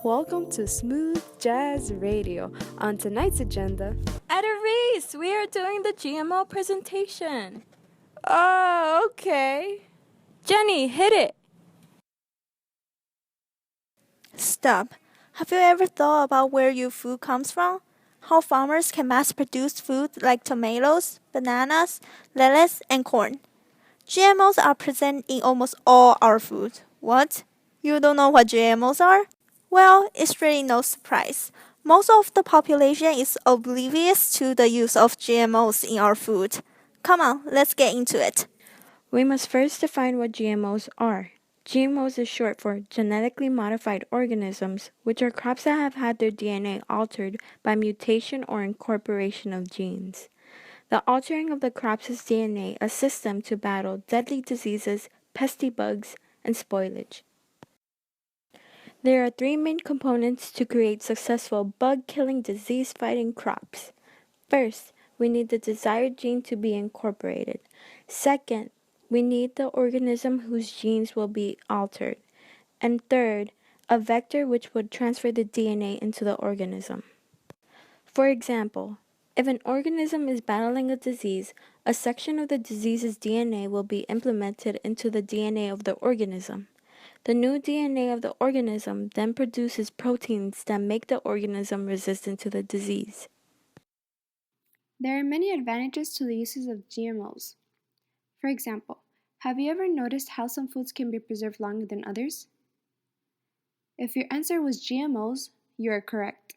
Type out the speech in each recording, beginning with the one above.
welcome to Smooth Jazz Radio. On tonight's agenda, At a race, we are doing the GMO presentation. oh, okay. Jenny, hit it. Stop. Have you ever thought about where your food comes from? How farmers can mass produce food like tomatoes, bananas, lettuce, and corn? GMOs are present in almost all our food. What? You don't know what GMOs are? Well, it's really no surprise. Most of the population is oblivious to the use of GMOs in our food. Come on, let's get into it. We must first define what GMOs are. GMOs is short for genetically modified organisms, which are crops that have had their DNA altered by mutation or incorporation of genes. The altering of the crop's DNA assists them to battle deadly diseases, pesky bugs, and spoilage. There are three main components to create successful bug-killing, disease-fighting crops. First, we need the desired gene to be incorporated. Second, we need the organism whose genes will be altered. And third, a vector which would transfer the DNA into the organism. For example, if an organism is battling a disease, a section of the disease's DNA will be implemented into the DNA of the organism. The new DNA of the organism then produces proteins that make the organism resistant to the disease. There are many advantages to the uses of GMOs. For example, have you ever noticed how some foods can be preserved longer than others? If your answer was GMOs, you are correct.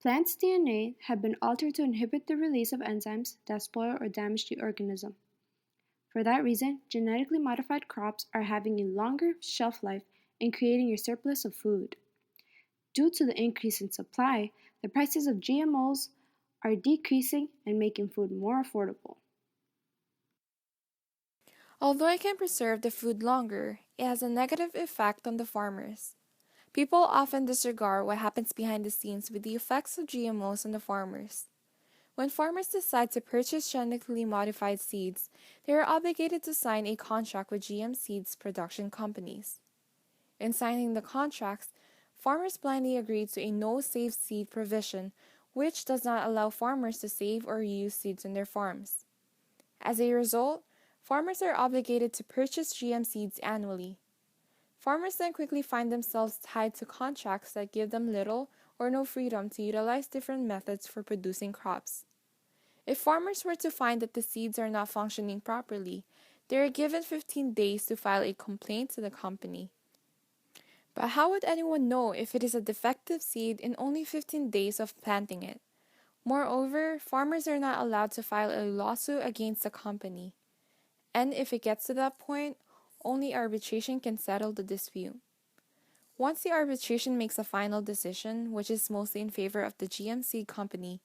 Plants' DNA have been altered to inhibit the release of enzymes that spoil or damage the organism. For that reason, genetically modified crops are having a longer shelf life and creating a surplus of food. Due to the increase in supply, the prices of GMOs are decreasing and making food more affordable. Although it can preserve the food longer, it has a negative effect on the farmers. People often disregard what happens behind the scenes with the effects of GMOs on the farmers. When farmers decide to purchase genetically modified seeds, they are obligated to sign a contract with GM seeds production companies. In signing the contracts, farmers blindly agree to a no-save seed provision, which does not allow farmers to save or reuse seeds in their farms. As a result, farmers are obligated to purchase GM seeds annually. Farmers then quickly find themselves tied to contracts that give them little or no freedom to utilize different methods for producing crops. If farmers were to find that the seeds are not functioning properly, they are given 15 days to file a complaint to the company. But how would anyone know if it is a defective seed in only 15 days of planting it? Moreover, farmers are not allowed to file a lawsuit against the company. And if it gets to that point, only arbitration can settle the dispute. Once the arbitration makes a final decision, which is mostly in favor of the GM seed company,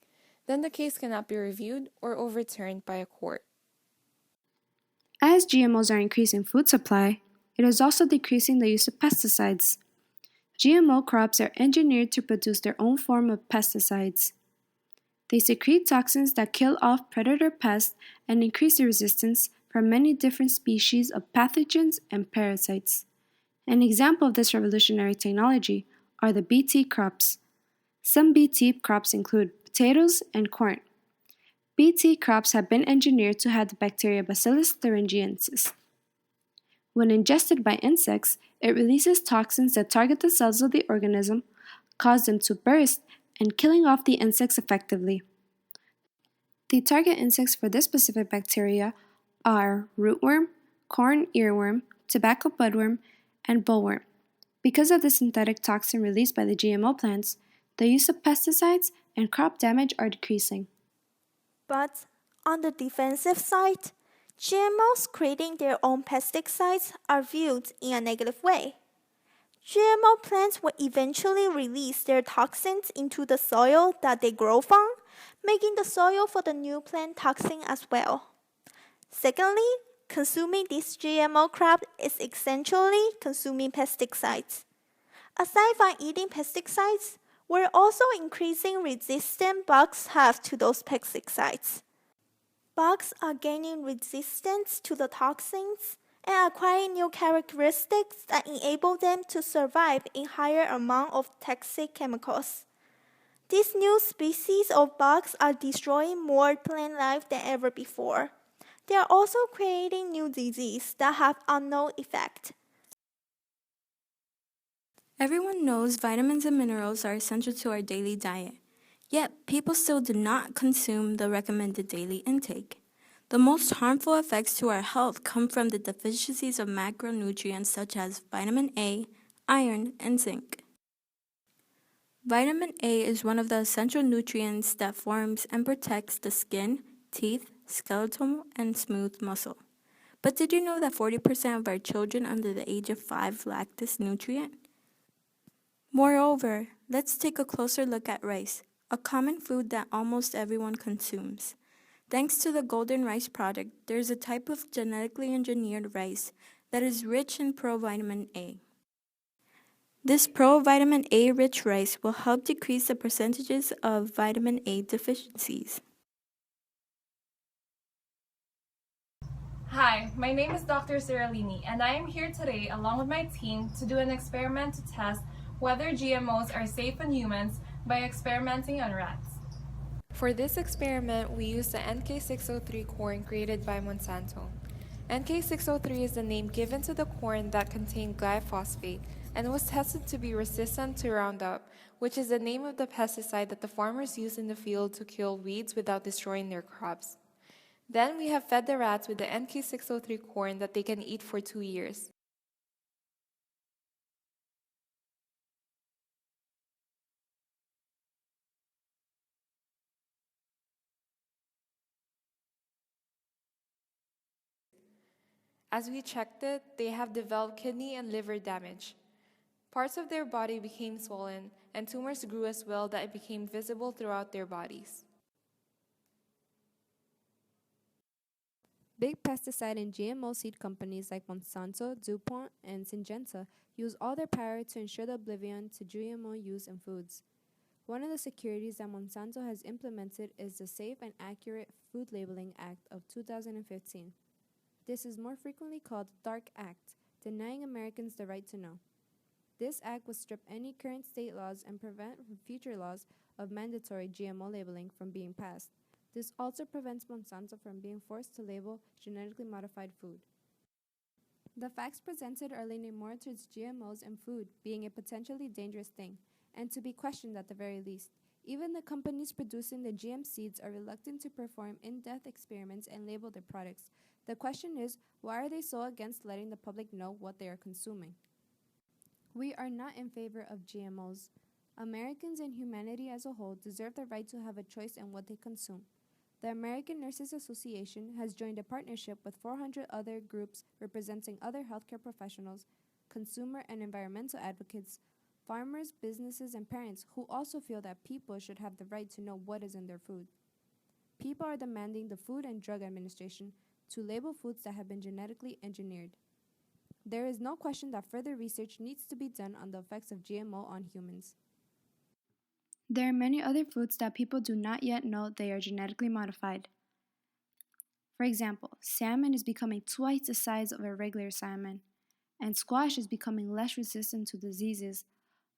then the case cannot be reviewed or overturned by a court. As GMOs are increasing food supply, it is also decreasing the use of pesticides. GMO crops are engineered to produce their own form of pesticides. They secrete toxins that kill off predator pests and increase the resistance from many different species of pathogens and parasites. An example of this revolutionary technology are the Bt crops. Some Bt crops include potatoes and corn. Bt crops have been engineered to have the bacteria Bacillus thuringiensis. When ingested by insects, it releases toxins that target the cells of the organism, cause them to burst, and killing off the insects effectively. The target insects for this specific bacteria are rootworm, corn earworm, tobacco budworm, and bollworm. Because of the synthetic toxin released by the GMO plants, the use of pesticides and crop damage are decreasing. But on the defensive side, GMOs creating their own pesticides are viewed in a negative way. GMO plants will eventually release their toxins into the soil that they grow from, making the soil for the new plant toxic as well. Secondly, consuming this GMO crop is essentially consuming pesticides. Aside from eating pesticides, we're also increasing resistant bugs have to those pesticides. Bugs are gaining resistance to the toxins, and acquiring new characteristics that enable them to survive in higher amounts of toxic chemicals. These new species of bugs are destroying more plant life than ever before. They are also creating new diseases that have unknown effect. Everyone knows vitamins and minerals are essential to our daily diet, yet people still do not consume the recommended daily intake. The most harmful effects to our health come from the deficiencies of macronutrients such as vitamin A, iron, and zinc. Vitamin A is one of the essential nutrients that forms and protects the skin, teeth, skeletal, and smooth muscle. But did you know that 40% of our children under the age of 5 lack this nutrient? Moreover, let's take a closer look at rice, a common food that almost everyone consumes. Thanks to the Golden Rice Project, there is a type of genetically engineered rice that is rich in provitamin A. This provitamin A rich rice will help decrease the percentages of vitamin A deficiencies. Hi, my name is Dr. Zeralini, and I am here today along with my team to do an experiment to test whether GMOs are safe in humans by experimenting on rats. For this experiment, we used the NK603 corn created by Monsanto. NK603 is the name given to the corn that contained glyphosate and was tested to be resistant to Roundup, which is the name of the pesticide that the farmers use in the field to kill weeds without destroying their crops. Then we have fed the rats with the NK603 corn that they can eat for 2 years. As we checked it, they have developed kidney and liver damage. Parts of their body became swollen, and tumors grew as well that it became visible throughout their bodies. Big pesticide and GMO seed companies like Monsanto, DuPont, and Syngenta use all their power to ensure the oblivion to GMO use in foods. One of the securities that Monsanto has implemented is the Safe and Accurate Food Labeling Act of 2015. This is more frequently called the Dark Act, denying Americans the right to know. This act would strip any current state laws and prevent future laws of mandatory GMO labeling from being passed. This also prevents Monsanto from being forced to label genetically modified food. The facts presented are leaning more towards GMOs in food being a potentially dangerous thing, and to be questioned at the very least. Even the companies producing the GM seeds are reluctant to perform in-depth experiments and label their products. The question is, why are they so against letting the public know what they are consuming? We are not in favor of GMOs. Americans and humanity as a whole deserve the right to have a choice in what they consume. The American Nurses Association has joined a partnership with 400 other groups representing other healthcare professionals, consumer and environmental advocates, farmers, businesses, and parents who also feel that people should have the right to know what is in their food. People are demanding the Food and Drug Administration to label foods that have been genetically engineered. There is no question that further research needs to be done on the effects of GMO on humans. There are many other foods that people do not yet know they are genetically modified. For example, salmon is becoming twice the size of a regular salmon, and squash is becoming less resistant to diseases.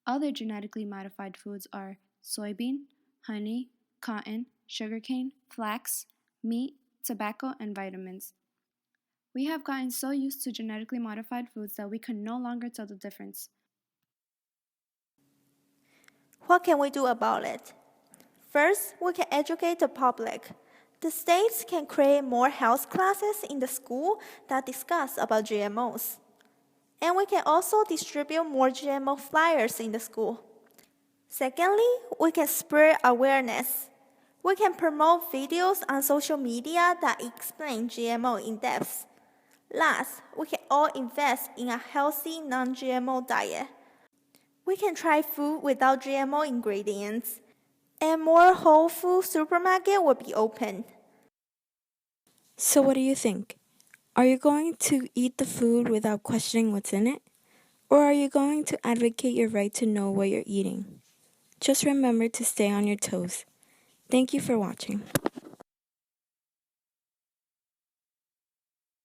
Other genetically modified foods are soybean, honey, cotton, sugarcane, flax, meat, tobacco, and vitamins. We have gotten so used to genetically modified foods that we can no longer tell the difference. What can we do about it? First, we can educate the public. The states can create more health classes in the school that discuss about GMOs. And we can also distribute more GMO flyers in the school. Secondly, we can spread awareness. We can promote videos on social media that explain GMO in depth. Last, we can all invest in a healthy non-GMO diet. We can try food without GMO ingredients, and more whole food supermarkets will be opened. So what do you think? Are you going to eat the food without questioning what's in it? Or are you going to advocate your right to know what you're eating? Just remember to stay on your toes. Thank you for watching.